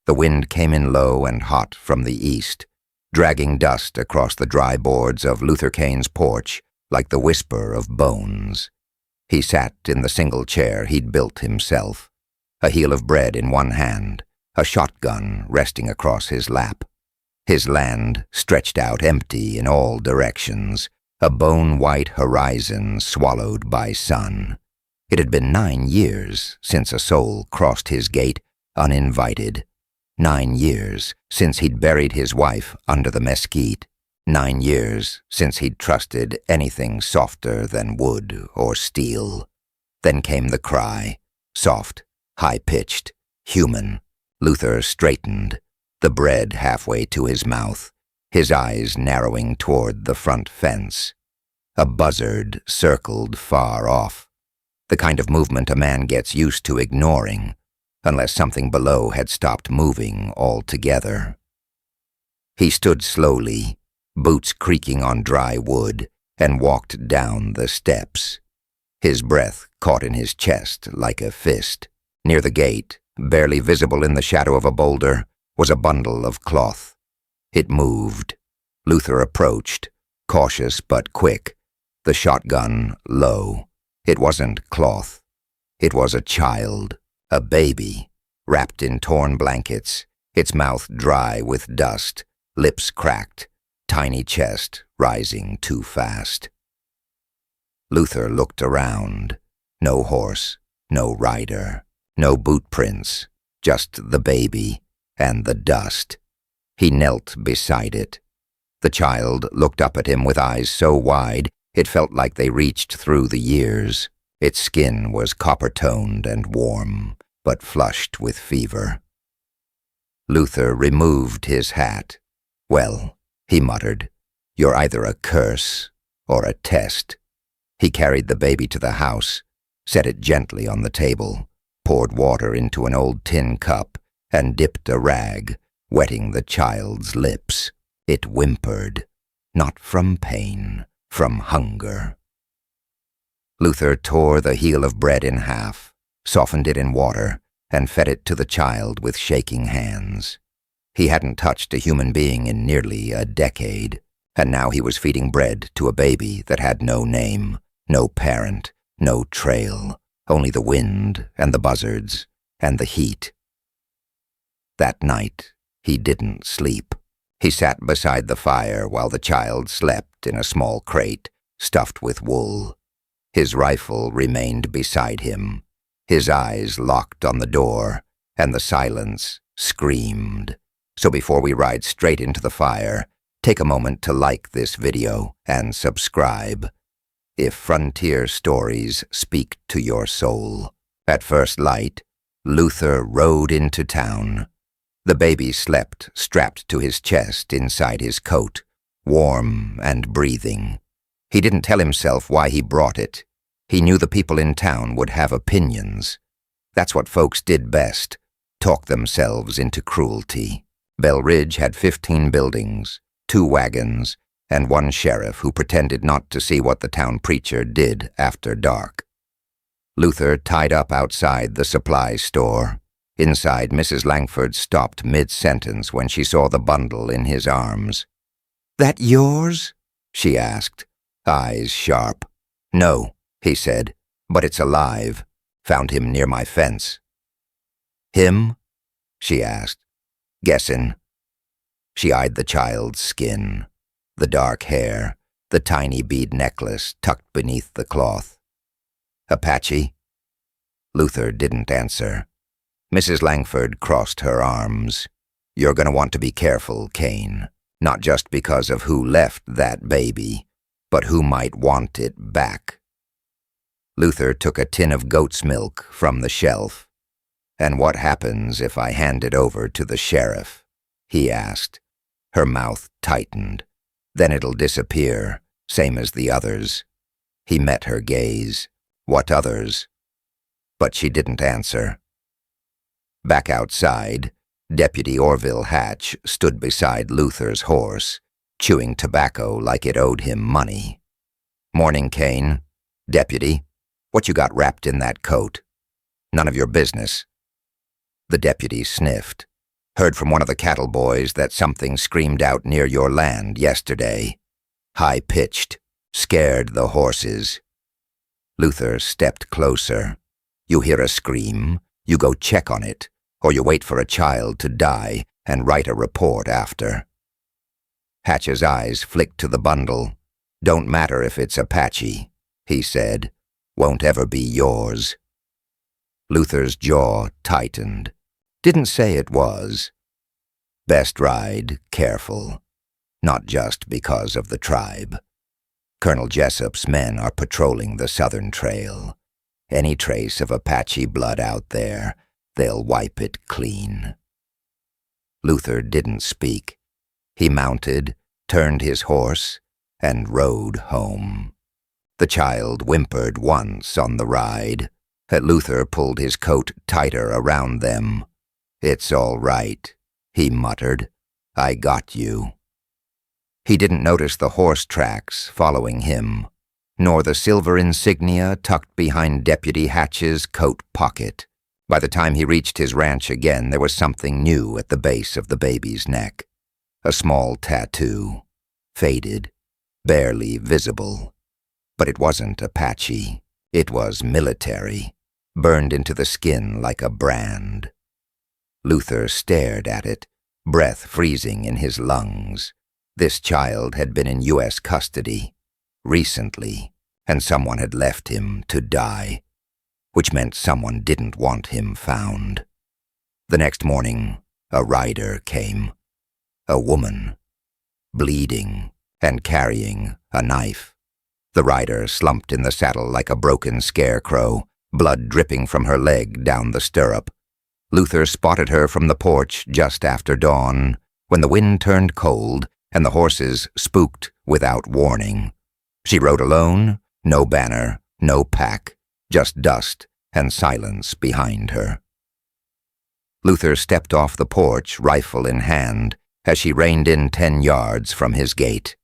The wind came in low and hot from the east, dragging dust across the dry boards of Luther Kane's porch like the whisper of bones. He sat in the single chair he'd built himself, a heel of bread in one hand, a shotgun resting across his lap. His land stretched out empty in all directions, a bone-white horizon swallowed by sun. It had been 9 years since a soul crossed his gate uninvited. 9 years since he'd buried his wife under the mesquite. 9 years since he'd trusted anything softer than wood or steel. Then came the cry, soft, high-pitched, human. Luther straightened, the bread halfway to his mouth, his eyes narrowing toward the front fence. A buzzard circled far off, the kind of movement a man gets used to ignoring, unless something below had stopped moving altogether. He stood slowly, boots creaking on dry wood, and walked down the steps. His breath caught in his chest like a fist. Near the gate, barely visible in the shadow of a boulder, was a bundle of cloth. It moved. Luther approached, cautious but quick, the shotgun low. It wasn't cloth. It was a child, a baby, wrapped in torn blankets, its mouth dry with dust, lips cracked, tiny chest rising too fast. Luther looked around. No horse, no rider, no boot prints, just the baby and the dust. He knelt beside it. The child looked up at him with eyes so wide it felt like they reached through the years. Its skin was copper-toned and warm, but flushed with fever. Luther removed his hat. "Well," he muttered, "you're either a curse or a test." He carried the baby to the house, set it gently on the table, poured water into an old tin cup, and dipped a rag, wetting the child's lips. It whimpered, not from pain, from hunger. Luther tore the heel of bread in half, softened it in water, and fed it to the child with shaking hands. He hadn't touched a human being in nearly a decade, and now he was feeding bread to a baby that had no name, no parent, no trail, only the wind and the buzzards and the heat. That night, he didn't sleep. He sat beside the fire while the child slept in a small crate stuffed with wool. His rifle remained beside him. His eyes locked on the door, and the silence screamed. So before we ride straight into the fire, take a moment to like this video and subscribe. If frontier stories speak to your soul. At first light, Luther rode into town. The baby slept strapped to his chest inside his coat, warm and breathing. He didn't tell himself why he brought it. He knew the people in town would have opinions. That's what folks did best, talk themselves into cruelty. Bell Ridge had 15 buildings, 2 wagons, and 1 sheriff who pretended not to see what the town preacher did after dark. Luther tied up outside the supply store. Inside, Mrs. Langford stopped mid-sentence when she saw the bundle in his arms. "That yours?" she asked, eyes sharp. "No," he said, "but it's alive. Found him near my fence." "Him?" she asked. "Guessin'." She eyed the child's skin, the dark hair, the tiny bead necklace tucked beneath the cloth. "Apache?" Luther didn't answer. Mrs. Langford crossed her arms. "You're going to want to be careful, Kane, not just because of who left that baby, but who might want it back." Luther took a tin of goat's milk from the shelf. "And what happens if I hand it over to the sheriff?" he asked. Her mouth tightened. "Then it'll disappear, same as the others." He met her gaze. "What others?" But she didn't answer. Back outside, Deputy Orville Hatch stood beside Luther's horse, chewing tobacco like it owed him money. "Morning, Kane. Deputy, what you got wrapped in that coat?" "None of your business." The deputy sniffed. Heard from one of the cattle boys that something screamed out near your land yesterday. High-pitched, scared the horses." Luther stepped closer. "You hear a scream, you go check on it, or you wait for a child to die and write a report after." Hatch's eyes flicked to the bundle. "Don't matter if it's Apache," he said. "Won't ever be yours." Luther's jaw tightened. "Didn't say it was." "Best ride careful. Not just because of the tribe. Colonel Jessup's men are patrolling the southern trail. Any trace of Apache blood out there, they'll wipe it clean." Luther didn't speak. He mounted, turned his horse, and rode home. The child whimpered once on the ride. Luther pulled his coat tighter around them. "It's all right," he muttered. "I got you." He didn't notice the horse tracks following him, nor the silver insignia tucked behind Deputy Hatch's coat pocket. By the time he reached his ranch again, there was something new at the base of the baby's neck. A small tattoo, faded, barely visible. But it wasn't Apache. It was military, burned into the skin like a brand. Luther stared at it, breath freezing in his lungs. This child had been in U.S. custody recently, and someone had left him to die, which meant someone didn't want him found. The next morning, a rider came. A woman, bleeding and carrying a knife. The rider slumped in the saddle like a broken scarecrow, blood dripping from her leg down the stirrup. Luther spotted her from the porch just after dawn, when the wind turned cold and the horses spooked without warning. She rode alone, no banner, no pack, just dust and silence behind her. Luther stepped off the porch, rifle in hand, as she reined in 10 yards from his gate.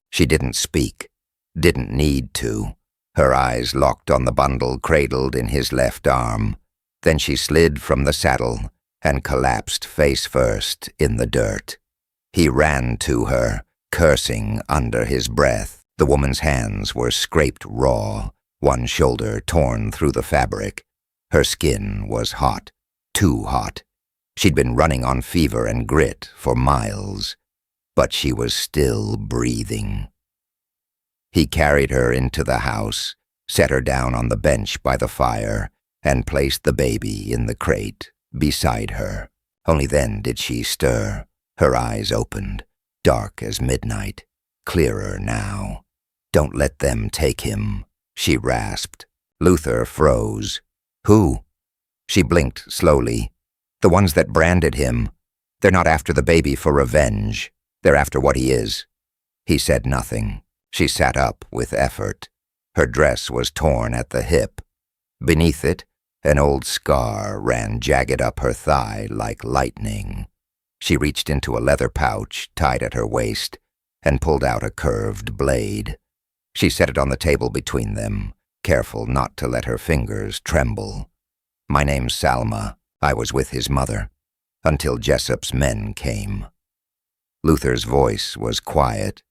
She didn't speak, didn't need to. Her eyes locked on the bundle cradled in his left arm. Then she slid from the saddle and collapsed face first in the dirt. He ran to her, cursing under his breath. The woman's hands were scraped raw, one shoulder torn through the fabric. Her skin was hot, too hot. She'd been running on fever and grit for miles, but she was still breathing. He carried her into the house, set her down on the bench by the fire, and placed the baby in the crate beside her. Only then did she stir. Her eyes opened, dark as midnight, clearer now. "Don't let them take him," she rasped. Luther froze. "Who?" She blinked slowly. "The ones that branded him. They're not after the baby for revenge. They're after what he is." He said nothing. She sat up with effort. Her dress was torn at the hip. Beneath it, an old scar ran jagged up her thigh like lightning. She reached into a leather pouch tied at her waist and pulled out a curved blade. She set it on the table between them, careful not to let her fingers tremble. "My name's Salma. I was with his mother, until Jessup's men came." Luther's voice was quiet.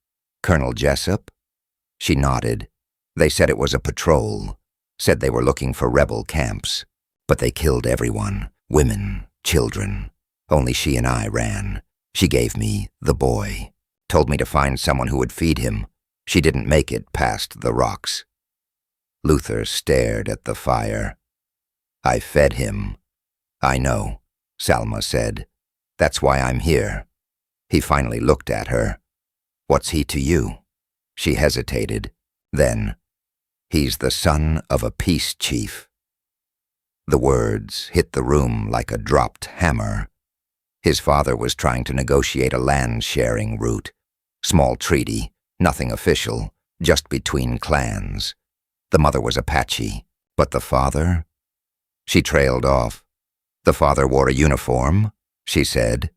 "Colonel Jessup?" She nodded. "They said it was a patrol. Said they were looking for rebel camps. But they killed everyone, women, children. Only she and I ran. She gave me the boy. Told me to find someone who would feed him. She didn't make it past the rocks." Luther stared at the fire. "I fed him." "I know," Salma said. "That's why I'm here." He finally looked at her. "What's he to you?" She hesitated. Then, "He's the son of a peace chief." The words hit the room like a dropped hammer. His father was trying to negotiate a land-sharing route. Small treaty, nothing official, just between clans. The mother was Apache, but the father? She trailed off. "The father wore a uniform," she said.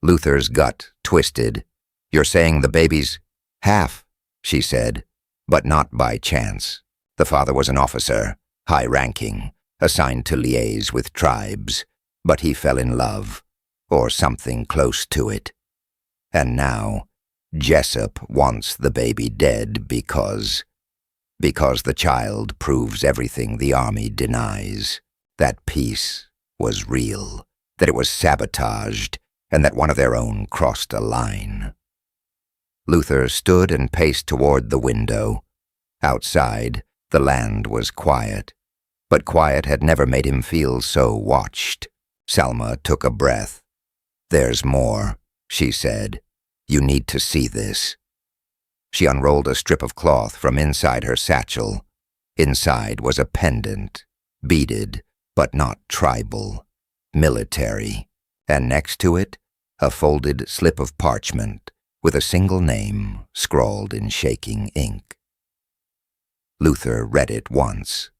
Luther's gut twisted. "You're saying the baby's half," she said, "but not by chance. The father was an officer, high-ranking, assigned to liaise with tribes, but he fell in love. or something close to it. And now, Jessup wants the baby dead because the child proves everything the army denies. That peace was real, that it was sabotaged, and that one of their own crossed a line. Luther stood and paced toward the window. Outside, the land was quiet, but quiet had never made him feel so watched. Selma took a breath. "There's more," she said. "You need to see this." She unrolled a strip of cloth from inside her satchel. Inside was a pendant, beaded, but not tribal, military, and next to it, a folded slip of parchment with a single name scrawled in shaking ink. Luther read it once,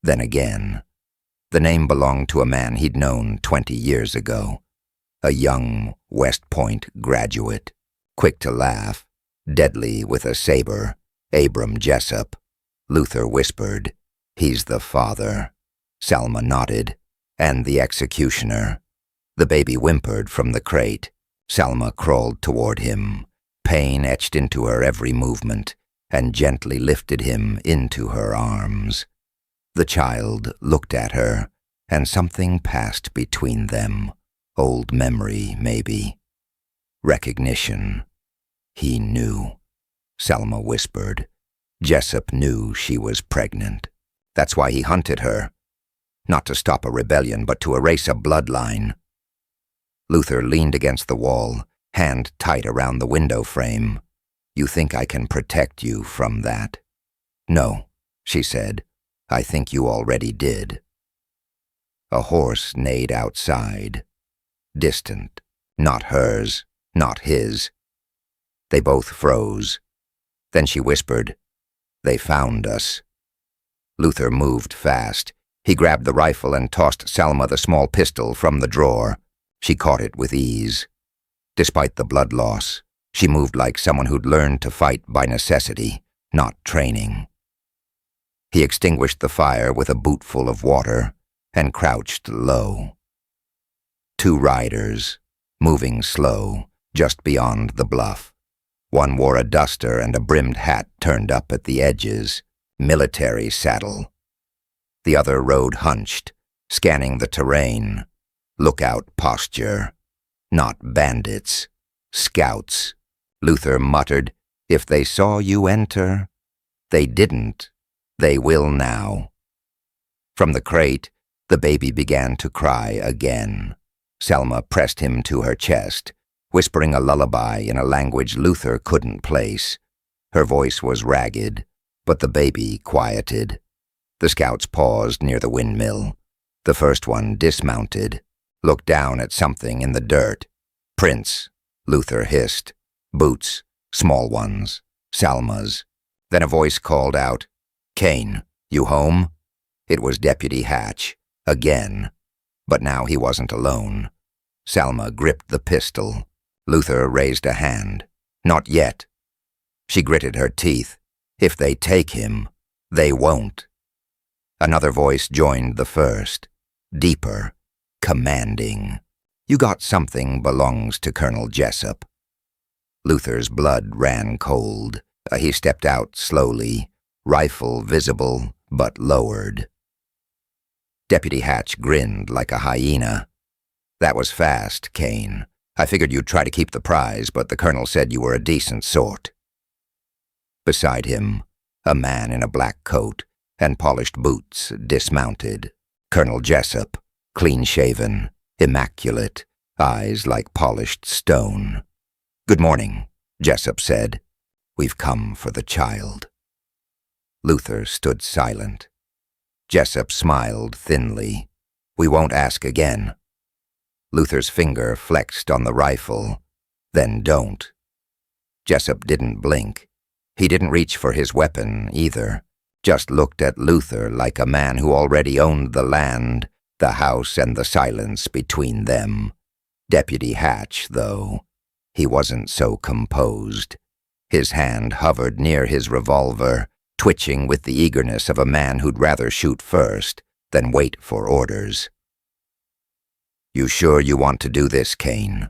then again. The name belonged to a man he'd known 20 years ago, a young West Point graduate, quick to laugh, deadly with a saber, Abram Jessup. Luther whispered, "He's the father." Selma nodded, "And the executioner." The baby whimpered from the crate. Selma crawled toward him, pain etched into her every movement, and gently lifted him into her arms. The child looked at her, and something passed between them. Old memory, maybe. Recognition. He knew. Selma whispered. Jessup knew she was pregnant. That's why he hunted her. Not to stop a rebellion, but to erase a bloodline. Luther leaned against the wall, hand tight around the window frame. "You think I can protect you from that?" "No," she said. "I think you already did." A horse neighed outside. Distant. Not hers, not his. They both froze. Then she whispered, "They found us." Luther moved fast. He grabbed the rifle and tossed Selma the small pistol from the drawer. She caught it with ease. Despite the blood loss, she moved like someone who'd learned to fight by necessity, not training. He extinguished the fire with a bootful of water and crouched low. 2 riders, moving slow, just beyond the bluff. One wore a duster and a brimmed hat turned up at the edges, military saddle. The other rode hunched, scanning the terrain, lookout posture. Not bandits, scouts. Luther muttered, "If they saw you enter." They didn't. They will now. From the crate, the baby began to cry again. Selma pressed him to her chest, whispering a lullaby in a language Luther couldn't place. Her voice was ragged, but the baby quieted. The scouts paused near the windmill. The first one dismounted, looked down at something in the dirt. "Prints," Luther hissed. "Boots, small ones, Selma's." Then a voice called out, "Kane, you home?" It was Deputy Hatch, again. But now he wasn't alone. Selma gripped the pistol. Luther raised a hand. "Not yet." She gritted her teeth. "If they take him, they won't." Another voice joined the first, deeper, commanding. "You got something belongs to Colonel Jessup." Luther's blood ran cold. He stepped out slowly, rifle visible but lowered. Deputy Hatch grinned like a hyena. "That was fast, Kane. I figured you'd try to keep the prize, but the colonel said you were a decent sort." Beside him, a man in a black coat and polished boots dismounted. Colonel Jessup, clean-shaven, immaculate, eyes like polished stone. "Good morning," Jessup said. "We've come for the child." Luther stood silent. Jessup smiled thinly. "We won't ask again." Luther's finger flexed on the rifle. "Then don't." Jessup didn't blink. He didn't reach for his weapon either, just looked at Luther like a man who already owned the land, the house, and the silence between them. Deputy Hatch, though, he wasn't so composed. His hand hovered near his revolver, twitching with the eagerness of a man who'd rather shoot first than wait for orders. "You sure you want to do this, Kane?"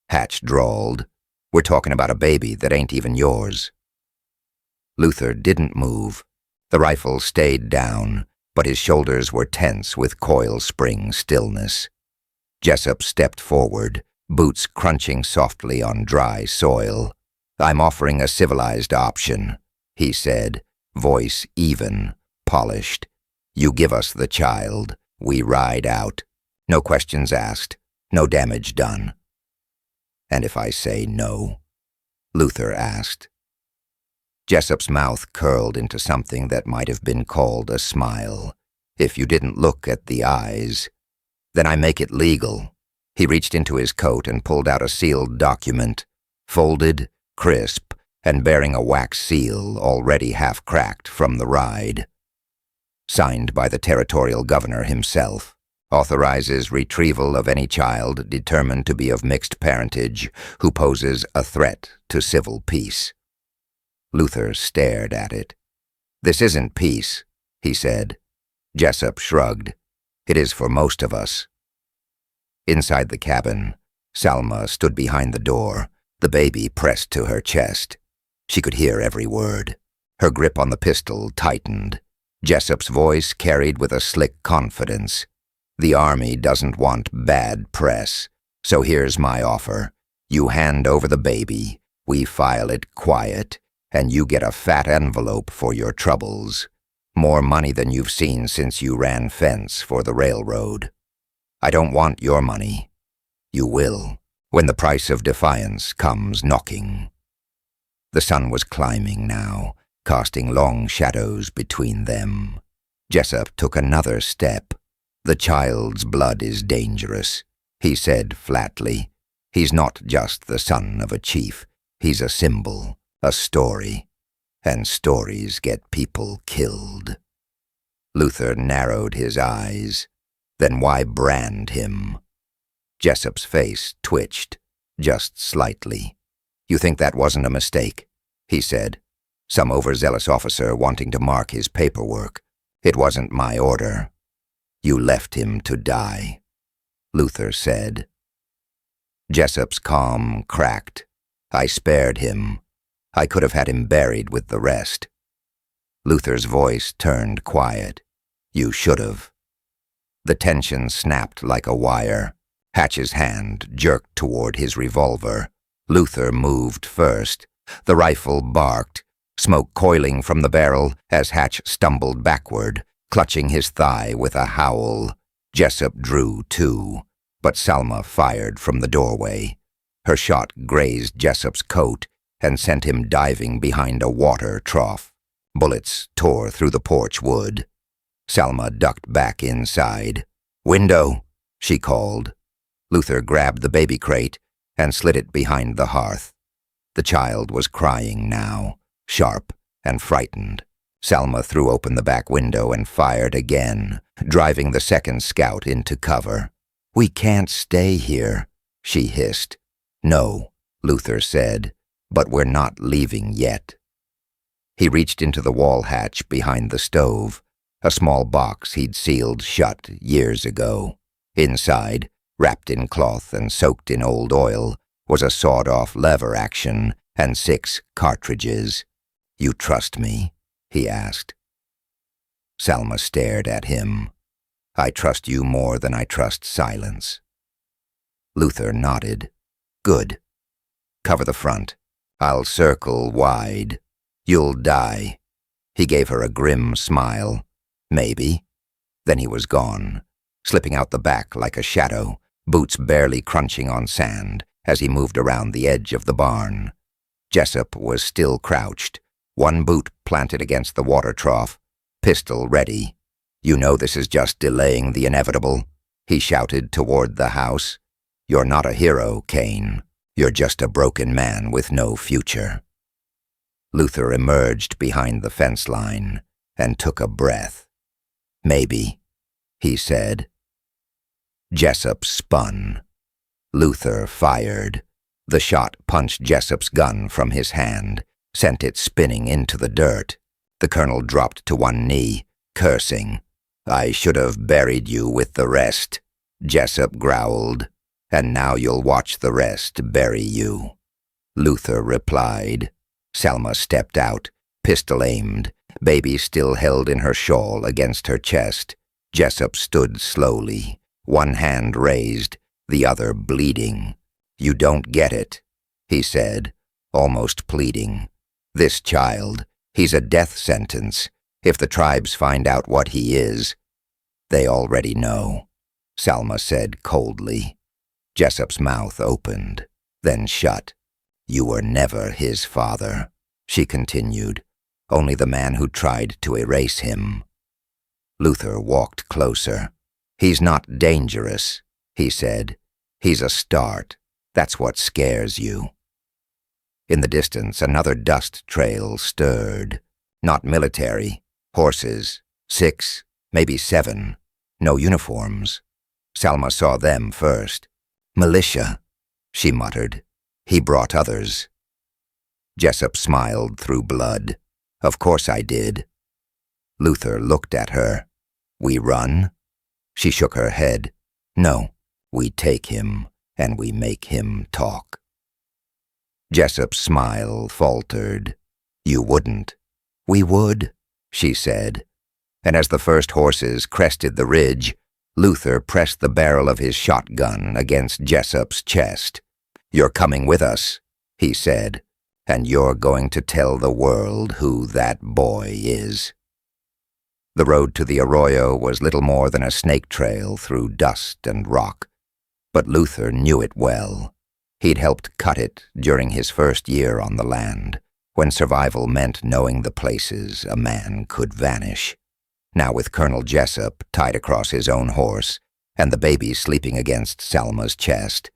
Hatch drawled. "We're talking about a baby that ain't even yours." Luther didn't move. The rifle stayed down, but his shoulders were tense with coil spring stillness. Jessup stepped forward, boots crunching softly on dry soil. "I'm offering a civilized option," he said, voice even, polished. "You give us the child, we ride out. No questions asked, no damage done." "And if I say no?" Luther asked. Jessup's mouth curled into something that might have been called a smile, if you didn't look at the eyes. "Then I make it legal." He reached into his coat and pulled out a sealed document, folded, crisp, and bearing a wax seal already half cracked from the ride. "Signed by the territorial governor himself. Authorizes retrieval of any child determined to be of mixed parentage who poses a threat to civil peace." Luther stared at it. "This isn't peace," he said. Jessup shrugged. "It is for most of us." Inside the cabin, Salma stood behind the door, the baby pressed to her chest. She could hear every word. Her grip on the pistol tightened. Jessup's voice carried with a slick confidence. "The Army doesn't want bad press, so here's my offer. You hand over the baby, we file it quiet, and you get a fat envelope for your troubles. More money than you've seen since you ran fence for the railroad. I don't want your money. You will, when the price of defiance comes knocking." The sun was climbing now, casting long shadows between them. Jessup took another step. "The child's blood is dangerous," he said flatly. "He's not just the son of a chief. He's a symbol, a story. And stories get people killed." Luther narrowed his eyes. "Then why brand him?" Jessup's face twitched, just slightly. "You think that wasn't a mistake?" he said. "Some overzealous officer wanting to mark his paperwork. It wasn't my order." "You left him to die," Luther said. Jessup's calm cracked. "I spared him. I could have had him buried with the rest." Luther's voice turned quiet. "You should have." The tension snapped like a wire. Hatch's hand jerked toward his revolver. Luther moved first. The rifle barked, smoke coiling from the barrel as Hatch stumbled backward, clutching his thigh with a howl. Jessup drew too, but Salma fired from the doorway. Her shot grazed Jessup's coat and sent him diving behind a water trough. Bullets tore through the porch wood. Salma ducked back inside. "Window," she called. Luther grabbed the baby crate and slid it behind the hearth. The child was crying now, sharp and frightened. Salma threw open the back window and fired again, driving the second scout into cover. "We can't stay here," she hissed. "No," Luther said, "but we're not leaving yet." He reached into the wall hatch behind the stove, a small box he'd sealed shut years ago. Inside, wrapped in cloth and soaked in old oil, was a sawed-off lever action and 6 cartridges. "You trust me?" he asked. Salma stared at him. "I trust you more than I trust silence." Luther nodded. "Good. Cover the front. I'll circle wide. You'll die." He gave her a grim smile. "Maybe." Then he was gone, slipping out the back like a shadow, boots barely crunching on sand as he moved around the edge of the barn. Jessup was still crouched, one boot planted against the water trough, pistol ready. "You know this is just delaying the inevitable," he shouted toward the house. "You're not a hero, Kane. You're just a broken man with no future." Luther emerged behind the fence line and took a breath. "Maybe," he said. Jessup spun. Luther fired. The shot punched Jessup's gun from his hand, sent it spinning into the dirt. The colonel dropped to one knee, cursing. "I should have buried you with the rest." Jessup growled. "And now you'll watch the rest bury you." Luther replied. Selma stepped out, pistol aimed, baby still held in her shawl against her chest. Jessup stood slowly, one hand raised, the other bleeding. "You don't get it," he said, almost pleading. "This child, he's a death sentence. If the tribes find out what he is—" "They already know," Selma said coldly. Jessup's mouth opened, then shut. "You were never his father," she continued, "only the man who tried to erase him." Luther walked closer. "He's not dangerous," he said. "He's a start. That's what scares you." In the distance, another dust trail stirred. Not military. Horses. 6, maybe 7. No uniforms. Selma saw them first. "Militia," she muttered. "He brought others." Jessup smiled through blood. "Of course I did." Luther looked at her. "We run?" She shook her head. "No, we take him, and we make him talk." Jessup's smile faltered. "You wouldn't." "We would," she said. And as the first horses crested the ridge, Luther pressed the barrel of his shotgun against Jessup's chest. "You're coming with us," he said, "and you're going to tell the world who that boy is." The road to the arroyo was little more than a snake trail through dust and rock, but Luther knew it well. He'd helped cut it during his first year on the land, when survival meant knowing the places a man could vanish. Now with Colonel Jessup tied across his own horse and the baby sleeping against Selma's chest,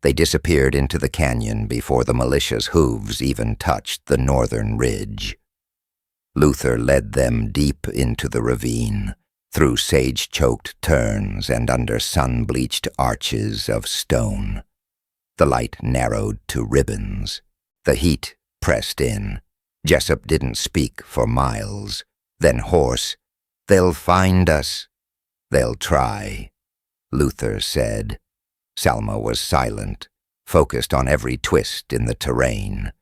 they disappeared into the canyon before the militia's hooves even touched the northern ridge. Luther led them deep into the ravine, through sage-choked turns and under sun-bleached arches of stone. The light narrowed to ribbons. The heat pressed in. Jessup didn't speak for miles. Then hoarse, "They'll find us." "They'll try," Luther said. Selma was silent, focused on every twist in the terrain.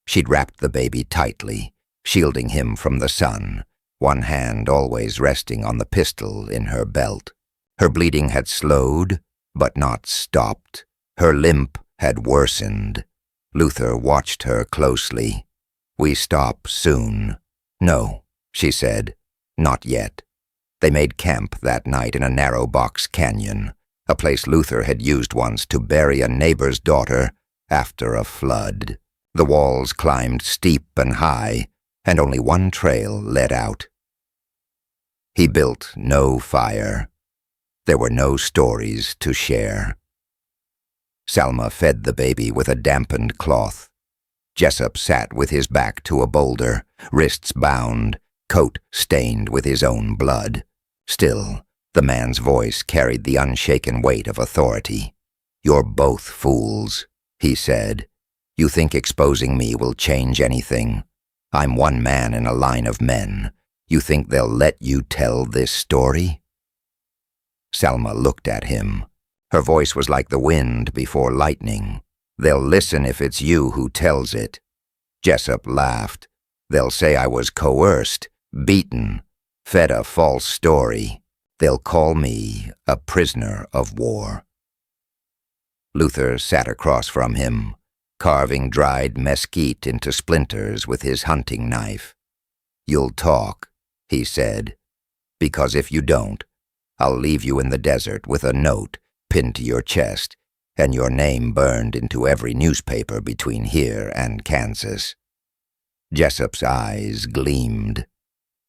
She'd wrapped the baby tightly, shielding him from the sun, one hand always resting on the pistol in her belt. Her bleeding had slowed, but not stopped. Her limp had worsened. Luther watched her closely. "We stop soon." "No," she said. "Not yet." They made camp that night in a narrow box canyon, a place Luther had used once to bury a neighbor's daughter after a flood. The walls climbed steep and high, and only one trail led out. He built no fire. There were no stories to share. Selma fed the baby with a dampened cloth. Jessup sat with his back to a boulder, wrists bound, coat stained with his own blood. Still, the man's voice carried the unshaken weight of authority. "You're both fools," he said. "You think exposing me will change anything? I'm one man in a line of men. You think they'll let you tell this story?" Selma looked at him. Her voice was like the wind before lightning. "They'll listen if it's you who tells it." Jessup laughed. "They'll say I was coerced, beaten, fed a false story. They'll call me a prisoner of war." Luther sat across from him, carving dried mesquite into splinters with his hunting knife. "You'll talk," he said, "because if you don't, I'll leave you in the desert with a note pinned to your chest and your name burned into every newspaper between here and Kansas." Jessup's eyes gleamed.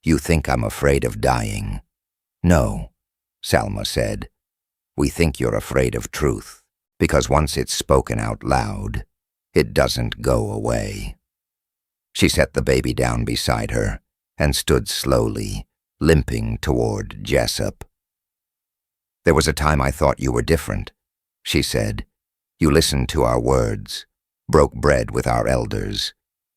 "You think I'm afraid of dying?" "No," Selma said. "We think you're afraid of truth, because once it's spoken out loud, it doesn't go away." She set the baby down beside her and stood slowly, limping toward Jessup. "There was a time I thought you were different," she said. "You listened to our words, broke bread with our elders.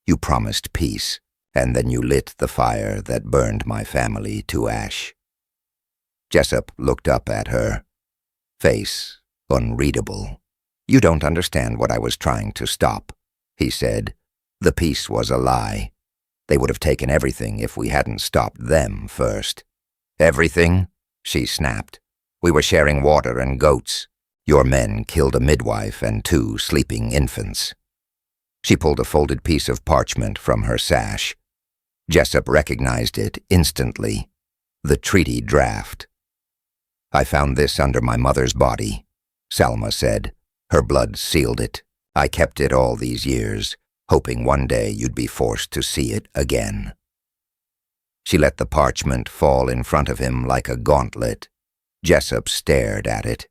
You promised peace, and then you lit the fire that burned my family to ash." Jessup looked up at her. face unreadable. "You don't understand what I was trying to stop," he said. "The peace was a lie. They would have taken everything if we hadn't stopped them first." "Everything?" she snapped. "We were sharing water and goats. Your men killed a midwife and 2 sleeping infants." She pulled a folded piece of parchment from her sash. Jessup recognized it instantly. The treaty draft. "I found this under my mother's body," Salma said. "Her blood sealed it. I kept it all these years, hoping one day you'd be forced to see it again." She let the parchment fall in front of him like a gauntlet. Jessup stared at it,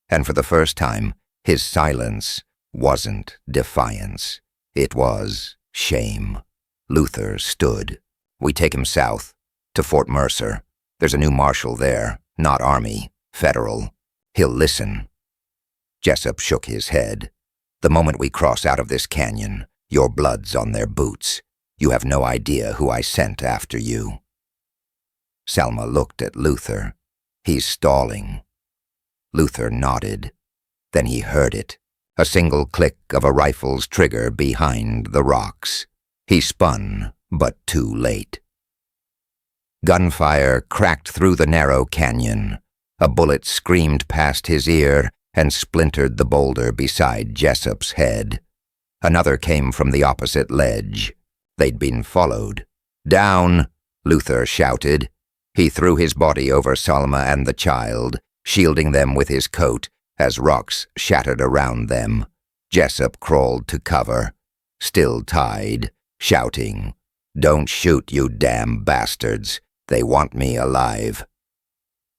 and for the first time, his silence wasn't defiance. It was shame. Luther stood. "We take him south, to Fort Mercer. There's a new marshal there, not Army, Federal. He'll listen." Jessup shook his head. "The moment we cross out of this canyon, your blood's on their boots. You have no idea who I sent after you." Salma looked at Luther. "He's stalling." Luther nodded. Then he heard it. A single click of a rifle's trigger behind the rocks. He spun, but too late. Gunfire cracked through the narrow canyon. A bullet screamed past his ear and splintered the boulder beside Jessup's head. Another came from the opposite ledge. They'd been followed. "Down!" Luther shouted. He threw his body over Salma and the child, shielding them with his coat as rocks shattered around them. Jessup crawled to cover, still tied, shouting, "Don't shoot, you damn bastards! They want me alive."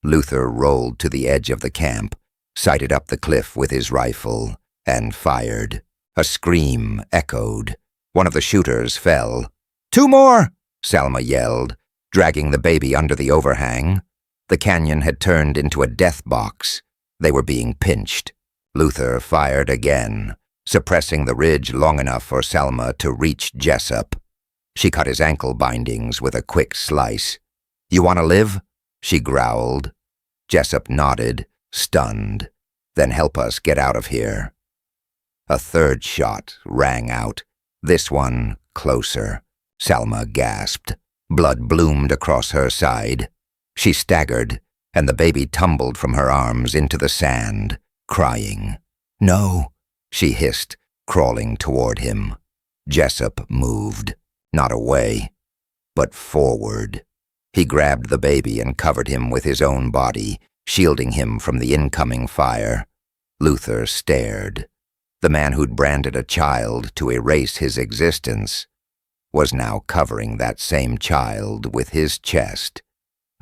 Luther rolled to the edge of the camp, sighted up the cliff with his rifle, and fired. A scream echoed. One of the shooters fell. "2 more!" Salma yelled, dragging the baby under the overhang. The canyon had turned into a death box. They were being pinched. Luther fired again, suppressing the ridge long enough for Salma to reach Jessup. She cut his ankle bindings with a quick slice. "You want to live?" she growled. Jessup nodded, stunned. "Then help us get out of here." A third shot rang out, this one closer. Salma gasped. Blood bloomed across her side. She staggered, and the baby tumbled from her arms into the sand, crying. "No," she hissed, crawling toward him. Jessup moved, not away, but forward. He grabbed the baby and covered him with his own body, shielding him from the incoming fire. Luther stared. The man who'd branded a child to erase his existence was now covering that same child with his chest.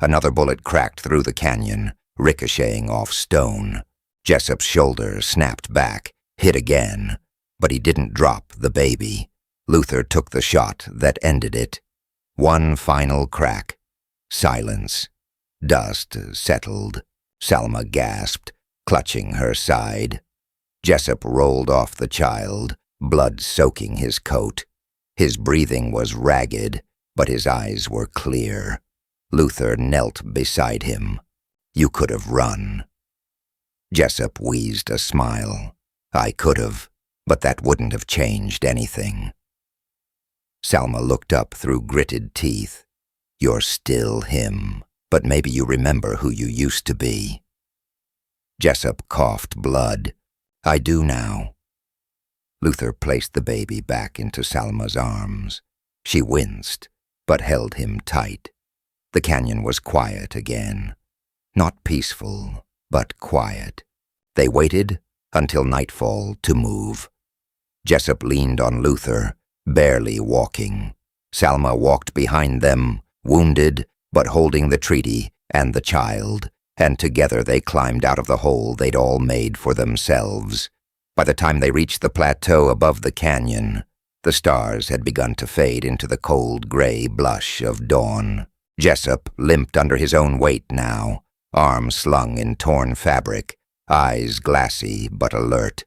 Another bullet cracked through the canyon, ricocheting off stone. Jessup's shoulder snapped back, hit again, but he didn't drop the baby. Luther took the shot that ended it. One final crack. Silence. Dust settled. Salma gasped, clutching her side. Jessup rolled off the child, blood soaking his coat. His breathing was ragged, but his eyes were clear. Luther knelt beside him. "You could have run." Jessup wheezed a smile. "I could have, but that wouldn't have changed anything." Salma looked up through gritted teeth. "You're still him, but maybe you remember who you used to be." Jessup coughed blood. "I do now." Luther placed the baby back into Salma's arms. She winced, but held him tight. The canyon was quiet again. Not peaceful, but quiet. They waited until nightfall to move. Jessup leaned on Luther, barely walking. Salma walked behind them, wounded, but holding the treaty and the child, and together they climbed out of the hole they'd all made for themselves. By the time they reached the plateau above the canyon, the stars had begun to fade into the cold gray blush of dawn. Jessup limped under his own weight now, arms slung in torn fabric, eyes glassy but alert.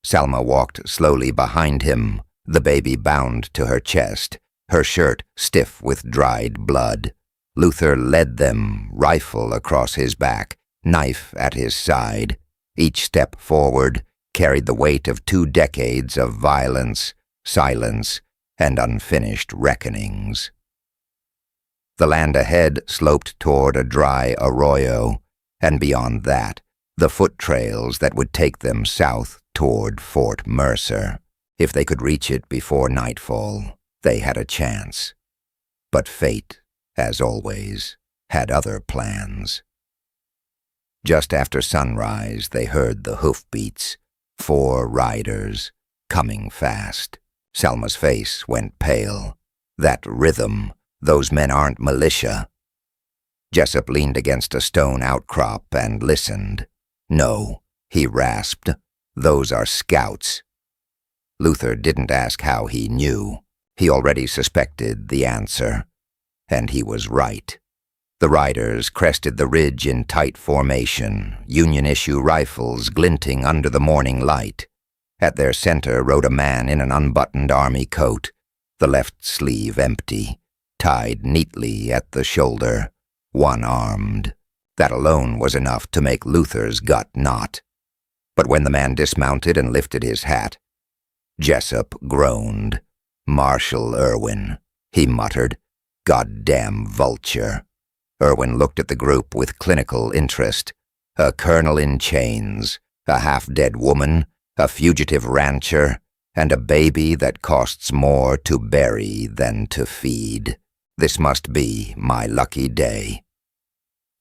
Salma walked slowly behind him, the baby bound to her chest, her shirt stiff with dried blood. Luther led them, rifle across his back, knife at his side. Each step forward carried the weight of 2 decades of violence, silence, and unfinished reckonings. The land ahead sloped toward a dry arroyo, and beyond that, the foot trails that would take them south toward Fort Mercer. If they could reach it before nightfall, they had a chance. But fate, as always, had other plans. Just after sunrise, they heard the hoofbeats, 4 riders, coming fast. Selma's face went pale. That rhythm, those men aren't militia. Jessup leaned against a stone outcrop and listened. No, he rasped. Those are scouts. Luther didn't ask how he knew. He already suspected the answer. And he was right. The riders crested the ridge in tight formation, Union-issue rifles glinting under the morning light. At their center rode a man in an unbuttoned army coat, the left sleeve empty, tied neatly at the shoulder, one-armed. That alone was enough to make Luther's gut knot. But when the man dismounted and lifted his hat, Jessup groaned. "Marshal Irwin," he muttered. "Goddamn vulture." Irwin looked at the group with clinical interest. A colonel in chains, a half-dead woman, a fugitive rancher, and a baby that costs more to bury than to feed. This must be my lucky day.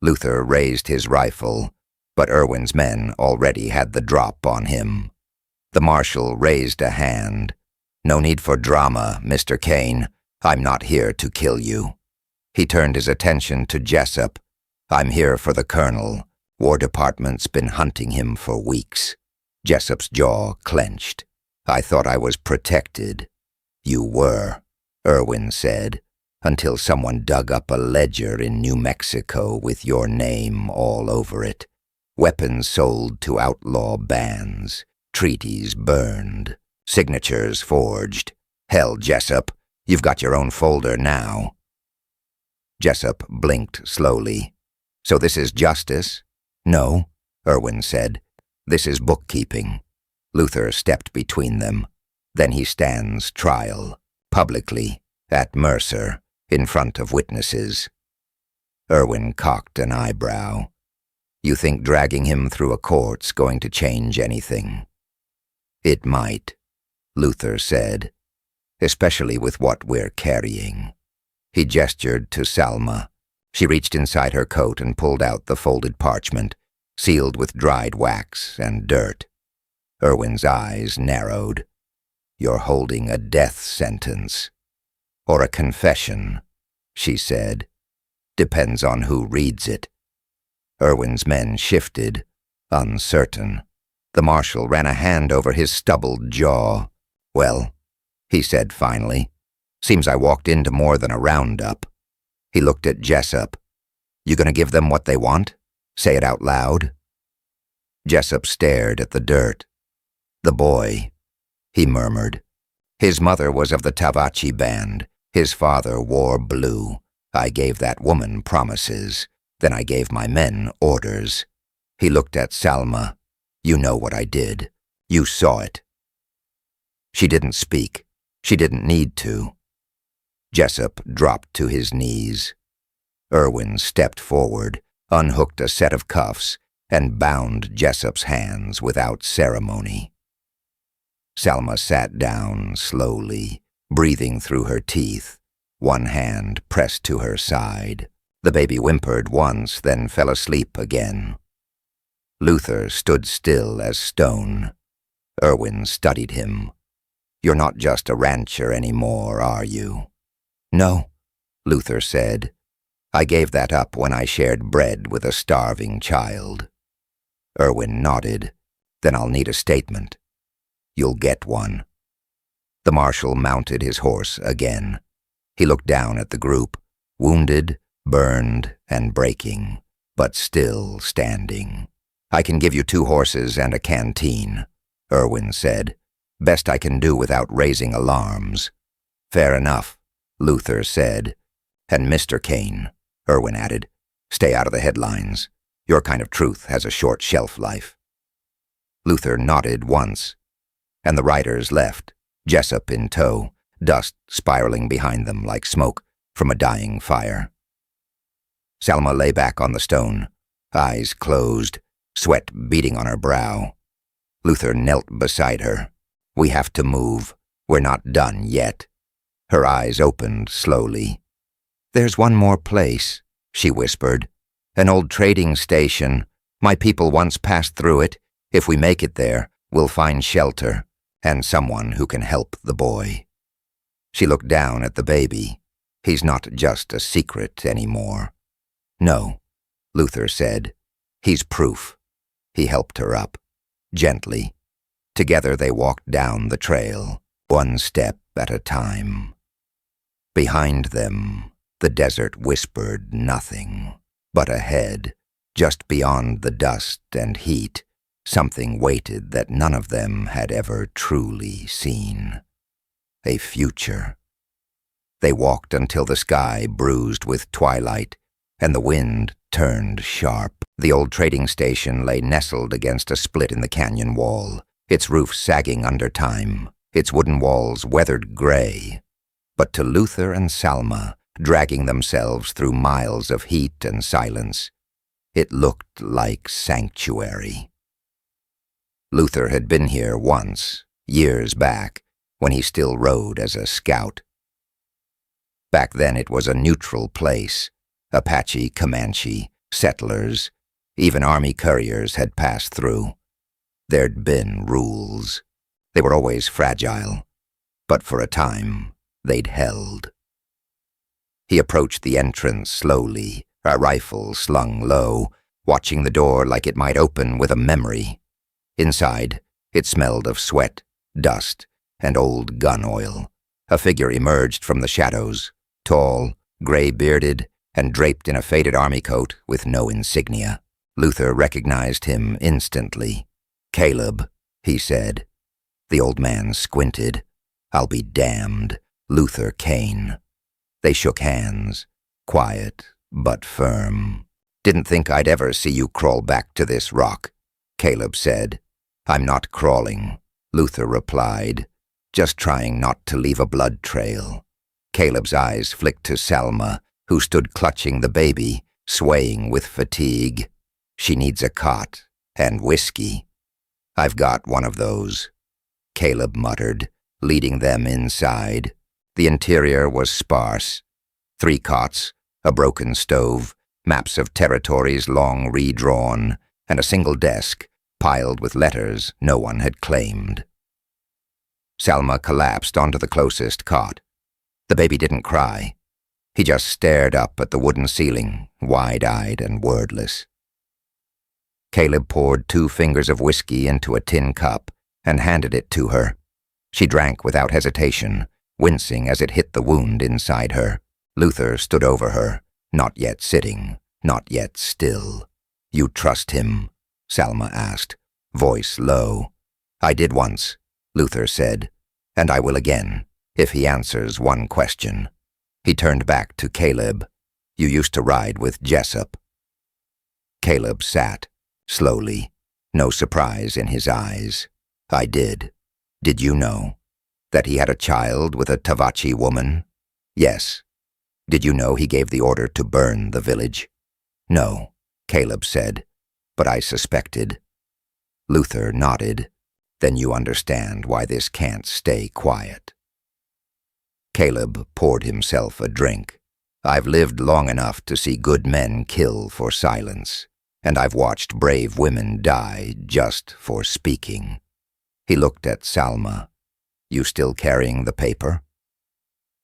Luther raised his rifle, but Irwin's men already had the drop on him. The marshal raised a hand. "No need for drama, Mr. Kane. I'm not here to kill you." He turned his attention to Jessup. "I'm here for the colonel. War Department's been hunting him for weeks." Jessup's jaw clenched. "I thought I was protected." "You were," Irwin said, "until someone dug up a ledger in New Mexico with your name all over it. Weapons sold to outlaw bands, treaties burned, signatures forged. Hell, Jessup, you've got your own folder now." Jessup blinked slowly. "So this is justice?" "No," Irwin said. "This is bookkeeping." Luther stepped between them. "Then he stands trial, publicly, at Mercer, in front of witnesses." Irwin cocked an eyebrow. "You think dragging him through a court's going to change anything?" "It might," Luther said, "especially with what we're carrying." He gestured to Salma. She reached inside her coat and pulled out the folded parchment, sealed with dried wax and dirt. Irwin's eyes narrowed. "You're holding a death sentence. Or a confession," she said. "Depends on who reads it." Irwin's men shifted, uncertain. The marshal ran a hand over his stubbled jaw. "Well," he said finally, "seems I walked into more than a roundup." He looked at Jessup. "You gonna give them what they want? Say it out loud." Jessup stared at the dirt. "The boy," he murmured. "His mother was of the Apache band. His father wore blue. I gave that woman promises. Then I gave my men orders." He looked at Salma. "You know what I did. You saw it." She didn't speak. She didn't need to. Jessup dropped to his knees. Irwin stepped forward, unhooked a set of cuffs, and bound Jessup's hands without ceremony. Salma sat down slowly, breathing through her teeth, one hand pressed to her side. The baby whimpered once, then fell asleep again. Luther stood still as stone. Irwin studied him. "You're not just a rancher anymore, are you?" "No," Luther said. "I gave that up when I shared bread with a starving child." Irwin nodded. "Then I'll need a statement." "You'll get one." The marshal mounted his horse again. He looked down at the group, wounded, burned, and breaking, but still standing. "I can give you 2 horses and a canteen," Irwin said. "Best I can do without raising alarms." "Fair enough," Luther said. "And Mr. Kane," Irwin added, "stay out of the headlines. Your kind of truth has a short shelf life." Luther nodded once, and the riders left, Jessup in tow, dust spiraling behind them like smoke from a dying fire. Salma lay back on the stone, eyes closed, sweat beading on her brow. Luther knelt beside her. "We have to move. We're not done yet." Her eyes opened slowly. "There's one more place," she whispered. "An old trading station. My people once passed through it. If we make it there, we'll find shelter and someone who can help the boy." She looked down at the baby. "He's not just a secret anymore." "No," Luther said. "He's proof." He helped her up, gently. Together they walked down the trail, one step at a time. Behind them, the desert whispered nothing, but ahead, just beyond the dust and heat, something waited that none of them had ever truly seen. A future. They walked until the sky bruised with twilight, and the wind turned sharp. The old trading station lay nestled against a split in the canyon wall, its roof sagging under time, its wooden walls weathered gray. But to Luther and Salma, dragging themselves through miles of heat and silence, it looked like sanctuary. Luther had been here once, years back, when he still rode as a scout. Back then it was a neutral place. Apache, Comanche, settlers, even army couriers had passed through. There'd been rules. They were always fragile, but for a time, they'd held. He approached the entrance slowly, a rifle slung low, watching the door like it might open with a memory. Inside, it smelled of sweat, dust, and old gun oil. A figure emerged from the shadows, tall, gray-bearded, and draped in a faded army coat with no insignia. Luther recognized him instantly. "Caleb," he said. The old man squinted. "I'll be damned. Luther Kane." They shook hands, quiet but firm. "Didn't think I'd ever see you crawl back to this rock," Caleb said. "I'm not crawling," Luther replied, "just trying not to leave a blood trail." Caleb's eyes flicked to Salma, who stood clutching the baby, swaying with fatigue. "She needs a cot and whiskey." "I've got one of those," Caleb muttered, leading them inside. The interior was sparse. 3 cots, a broken stove, maps of territories long redrawn, and a single desk, piled with letters no one had claimed. Salma collapsed onto the closest cot. The baby didn't cry. He just stared up at the wooden ceiling, wide-eyed and wordless. Caleb poured 2 fingers of whiskey into a tin cup and handed it to her. She drank without hesitation, wincing as it hit the wound inside her. Luther stood over her, not yet sitting, not yet still. "You trust him?" Salma asked, voice low. "I did once," Luther said, "and I will again, if he answers one question." He turned back to Caleb. "You used to ride with Jessup." Caleb sat, slowly, no surprise in his eyes. "I did. Did you know? That he had a child with a Tavachi woman?" "Yes." "Did you know he gave the order to burn the village?" "No," Caleb said, "but I suspected." Luther nodded. "Then you understand why this can't stay quiet." Caleb poured himself a drink. "I've lived long enough to see good men kill for silence, and I've watched brave women die just for speaking." He looked at Salma. "You still carrying the paper?"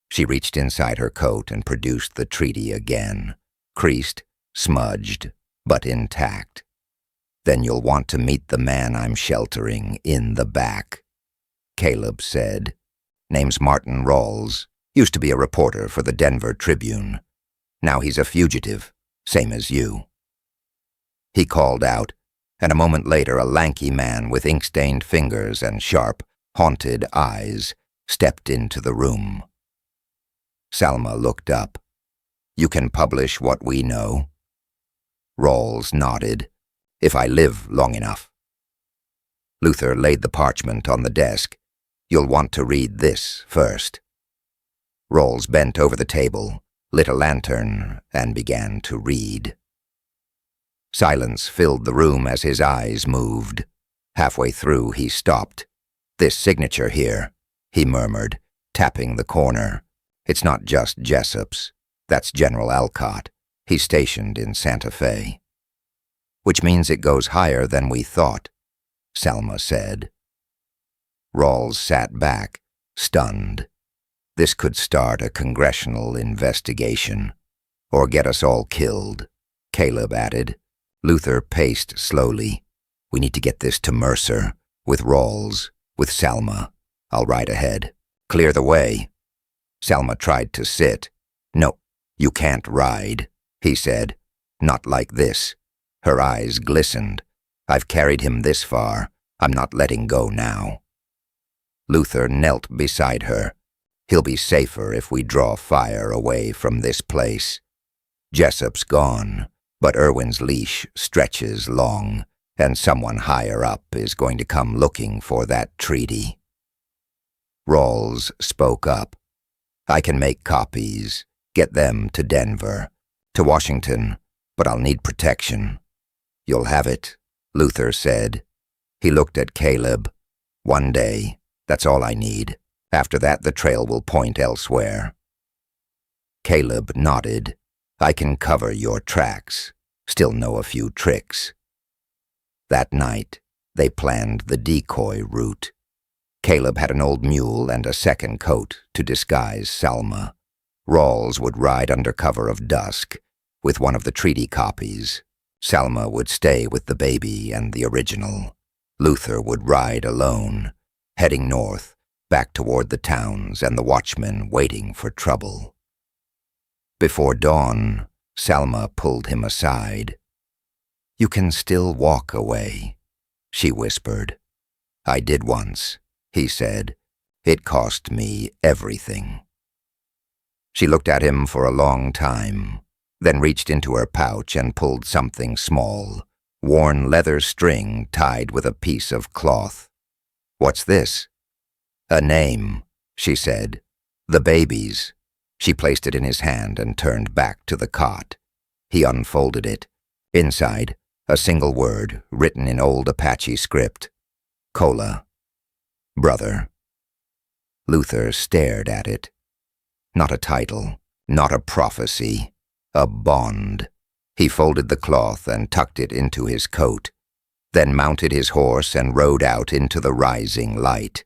She reached inside her coat and produced the treaty again, creased, smudged, but intact. "Then you'll want to meet the man I'm sheltering in the back," Caleb said. "Name's Martin Rawls. Used to be a reporter for the Denver Tribune. Now he's a fugitive, same as you." He called out, and a moment later a lanky man with ink-stained fingers and sharp, haunted eyes stepped into the room. Salma looked up. "You can publish what we know?" Rawls nodded. "If I live long enough." Luther laid the parchment on the desk. "You'll want to read this first." Rawls bent over the table, lit a lantern, and began to read. Silence filled the room as his eyes moved. Halfway through, he stopped. "This signature here," he murmured, tapping the corner. "It's not just Jessup's. That's General Alcott. He's stationed in Santa Fe." "Which means it goes higher than we thought," Selma said. Rawls sat back, stunned. This could start a congressional investigation. "Or get us all killed," Caleb added. Luther paced slowly. "We need to get this to Mercer, with Rawls, with Selma. I'll ride ahead. Clear the way." Selma tried to sit. "No, you can't ride," he said. "Not like this." Her eyes glistened. "I've carried him this far. I'm not letting go now." Luther knelt beside her. "He'll be safer if we draw fire away from this place. Jessup's gone, but Irwin's leash stretches long, and someone higher up is going to come looking for that treaty." Rawls spoke up. "I can make copies, get them to Denver, to Washington, but I'll need protection." "You'll have it," Luther said. He looked at Caleb. "One day, that's all I need. After that, the trail will point elsewhere." Caleb nodded. "I can cover your tracks, still know a few tricks." That night, they planned the decoy route. Caleb had an old mule and a second coat to disguise Selma. Rawls would ride under cover of dusk with one of the treaty copies. Selma would stay with the baby and the original. Luther would ride alone, heading north, back toward the towns and the watchmen waiting for trouble. Before dawn, Selma pulled him aside. "You can still walk away," she whispered. "I did once," he said. "It cost me everything." She looked at him for a long time, then reached into her pouch and pulled something small, worn leather string tied with a piece of cloth. "What's this?" "A name," she said. "The baby's." She placed it in his hand and turned back to the cot. He unfolded it. Inside, a single word written in old Apache script. "Cola. Brother." Luther stared at it. Not a title, not a prophecy, a bond. He folded the cloth and tucked it into his coat, then mounted his horse and rode out into the rising light,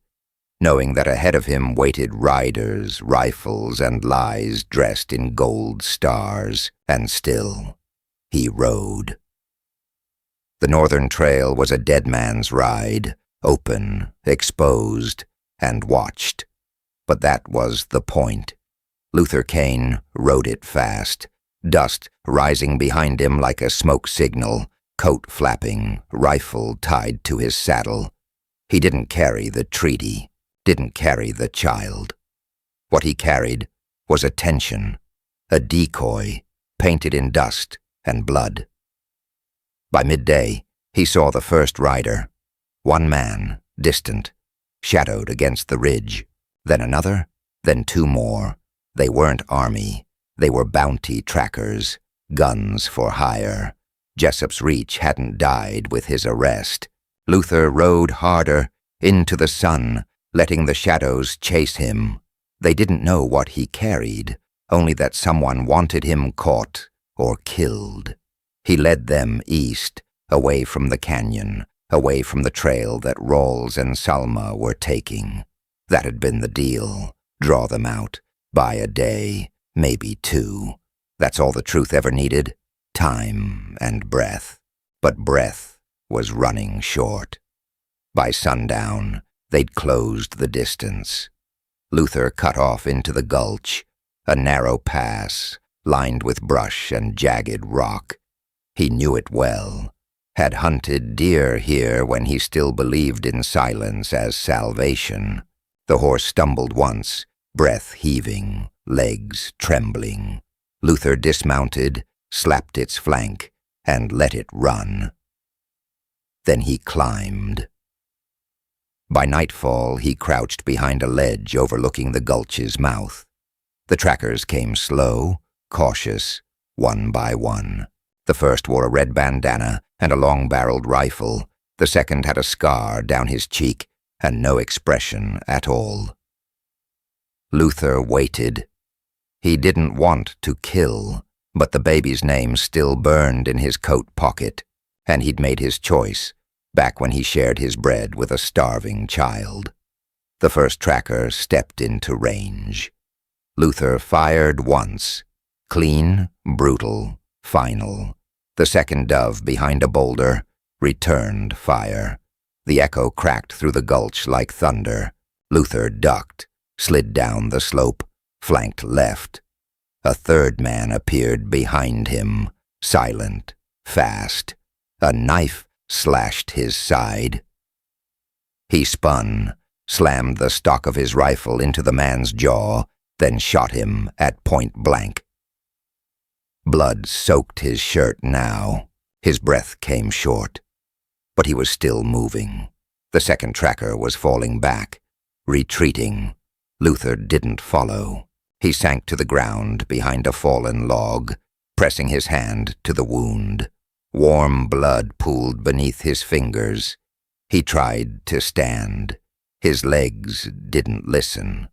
knowing that ahead of him waited riders, rifles, and lies dressed in gold stars, and still he rode. The northern trail was a dead man's ride, open, exposed, and watched. But that was the point. Luther Kane rode it fast, dust rising behind him like a smoke signal, coat flapping, rifle tied to his saddle. He didn't carry the treaty, didn't carry the child. What he carried was attention, a decoy painted in dust and blood. By midday, he saw the first rider. One man, distant, shadowed against the ridge, then another, then two more. They weren't army, they were bounty trackers, guns for hire. Jessup's reach hadn't died with his arrest. Luther rode harder, into the sun, letting the shadows chase him. They didn't know what he carried, only that someone wanted him caught or killed. He led them east, away from the canyon, away from the trail that Rawls and Selma were taking. That had been the deal. Draw them out. Buy a day, maybe two. That's all the truth ever needed. Time and breath. But breath was running short. By sundown, they'd closed the distance. Luther cut off into the gulch, a narrow pass, lined with brush and jagged rock. He knew it well. Had hunted deer here when he still believed in silence as salvation. The horse stumbled once, breath heaving, legs trembling. Luther dismounted, slapped its flank, and let it run. Then he climbed. By nightfall, he crouched behind a ledge overlooking the gulch's mouth. The trackers came slow, cautious, one by one. The first wore a red bandana and a long-barreled rifle. The second had a scar down his cheek and no expression at all. Luther waited. He didn't want to kill, but the baby's name still burned in his coat pocket, and he'd made his choice back when he shared his bread with a starving child. The first tracker stepped into range. Luther fired once, clean, brutal, final. The second dove behind a boulder returned fire. The echo cracked through the gulch like thunder. Luther ducked, slid down the slope, flanked left. A third man appeared behind him, silent, fast. A knife slashed his side. He spun, slammed the stock of his rifle into the man's jaw, then shot him at point blank. Blood soaked his shirt now. His breath came short. But he was still moving. The second tracker was falling back, retreating. Luther didn't follow. He sank to the ground behind a fallen log, pressing his hand to the wound. Warm blood pooled beneath his fingers. He tried to stand. His legs didn't listen.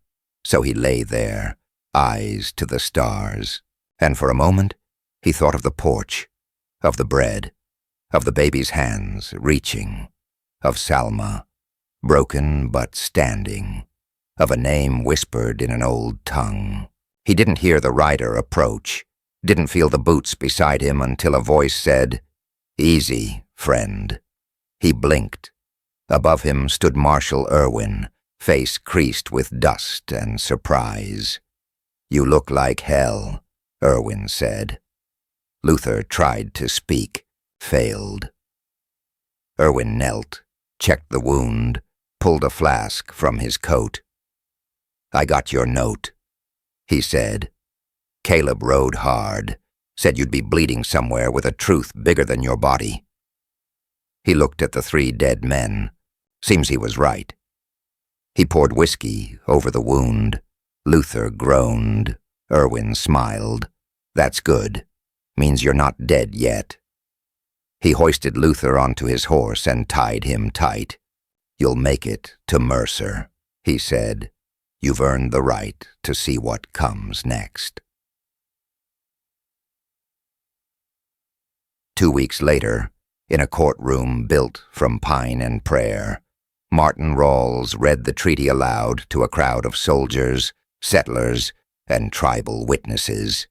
So he lay there, eyes to the stars. And for a moment, he thought of the porch, of the bread, of the baby's hands reaching, of Salma, broken but standing, of a name whispered in an old tongue. He didn't hear the rider approach, didn't feel the boots beside him until a voice said, "Easy, friend." He blinked. Above him stood Marshal Irwin, face creased with dust and surprise. "You look like hell," Irwin said. Luther tried to speak, failed. Irwin knelt, checked the wound, pulled a flask from his coat. "I got your note," he said. "Caleb rode hard, said you'd be bleeding somewhere with a truth bigger than your body." He looked at the 3 dead men. Seems he was right. He poured whiskey over the wound. Luther groaned. Irwin smiled. "That's good. Means you're not dead yet." He hoisted Luther onto his horse and tied him tight. "You'll make it to Mercer," he said. "You've earned the right to see what comes next." 2 weeks later, in a courtroom built from pine and prayer, Martin Rawls read the treaty aloud to a crowd of soldiers, settlers, and tribal witnesses.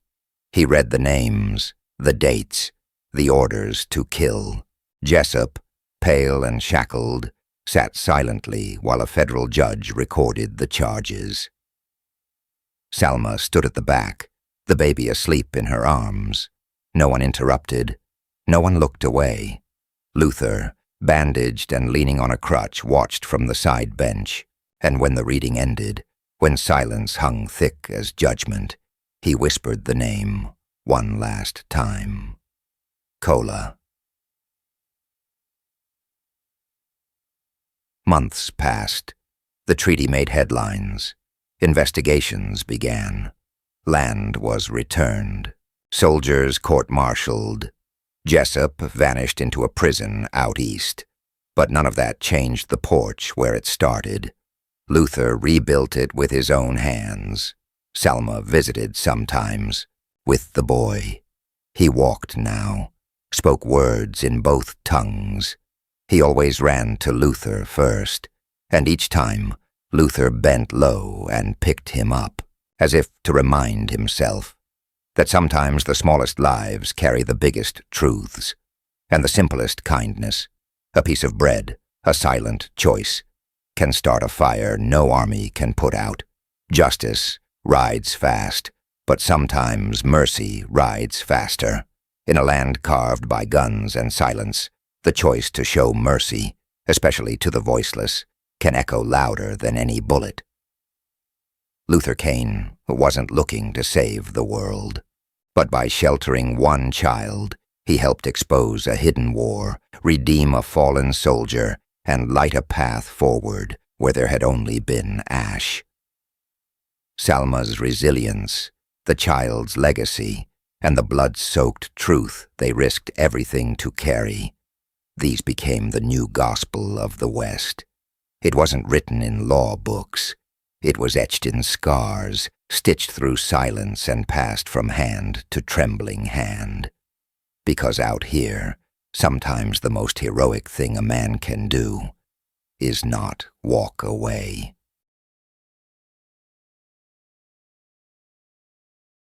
He read the names, the dates, the orders to kill. Jessup, pale and shackled, sat silently while a federal judge recorded the charges. Salma stood at the back, the baby asleep in her arms. No one interrupted. No one looked away. Luther, bandaged and leaning on a crutch, watched from the side bench, and when the reading ended, when silence hung thick as judgment, he whispered the name one last time. Cola. Months passed. The treaty made headlines. Investigations began. Land was returned. Soldiers court-martialed. Jessup vanished into a prison out east. But none of that changed the porch where it started. Luther rebuilt it with his own hands. Salma visited sometimes, with the boy. He walked now, spoke words in both tongues. He always ran to Luther first, and each time Luther bent low and picked him up, as if to remind himself that sometimes the smallest lives carry the biggest truths, and the simplest kindness, a piece of bread, a silent choice, can start a fire no army can put out. Justice rides fast, but sometimes mercy rides faster. In a land carved by guns and silence, the choice to show mercy, especially to the voiceless, can echo louder than any bullet. Luther Kane wasn't looking to save the world, but by sheltering one child, he helped expose a hidden war, redeem a fallen soldier, and light a path forward where there had only been ash. Salma's resilience, the child's legacy, and the blood-soaked truth they risked everything to carry, these became the new gospel of the West. It wasn't written in law books. It was etched in scars, stitched through silence and passed from hand to trembling hand. Because out here, sometimes the most heroic thing a man can do is not walk away.